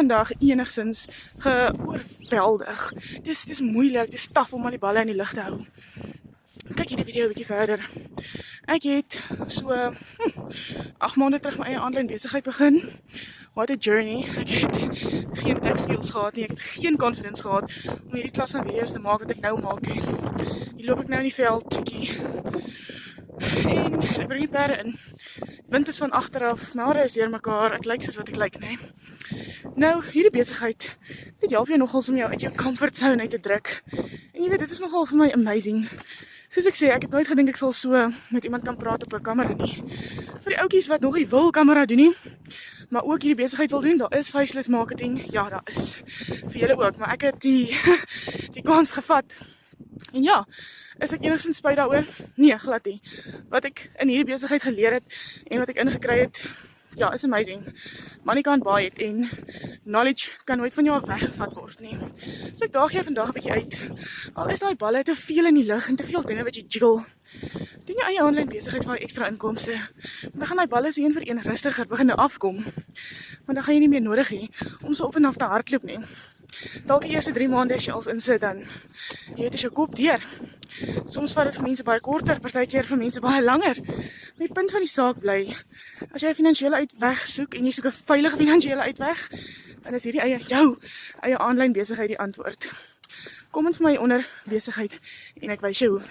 vandag enigstens geoorweldig. Dis moeilik, dis taaf om al die balle in die lug te hou. Kyk hierdie video 'n bietjie verder. Ek het so 8 maande terug my eie aanlyn besigheid begin. What a journey. Ek het geen tech skills gehad nie, ek het geen confidence gehad om hierdie klas van video's te maak wat ek nou maak. Hier loop ek nou in die veld, chickie. En ek bring die perde in. Wind is van agteraf, my hare is deur mekaar, ek lyk soos wat ek lyk, nee. Nou, hierdie besigheid, dit help jou nogals om jou uit jou comfort zone uit te druk. En jy weet, dit is nogal vir my amazing. Soos ek sê, ek het nooit gedink ek sal so met iemand kan praat op 'n kamera nie. Vir die ouetjies wat nog nie wil kamera doen nie, maar ook hierdie besigheid wil doen, daar is faceless marketing, ja, daar is. Vir julle ook, maar ek het die kans gevat. En ja, is ek enigstens spyt daaroor? Nee, glad nie. Wat ek in hierdie besigheid geleer het en wat ek ingekry het, ja, is amazing. Money can't buy it en knowledge kan nooit van jou af weggevat word nie. So ek daag jou vandag 'n bietjie uit. Al is daai balle te veel in die lug en te veel dinge wat jy jiggle. Doen jou eie aanlyn besigheid vir ekstra inkomste. Dan gaan daai balle so een vir een rustiger begin afkom. Want dan gaan jy nie meer nodig hê om so op en af te hardloop nie. Dalk die eerste 3 maande as jy als insit dan jy weet as jou kop deur. Soms vat dit vir mense baie korter, partykeer vir mense baie langer. Maar die punt van die saak bly, as jy 'n finansiële uitweg soek en jy soek 'n veilige finansiële uitweg, dan is hierdie jou eie aanlyn besigheid die antwoord. Kom in vir my onder besigheid en ek wys jou hoe.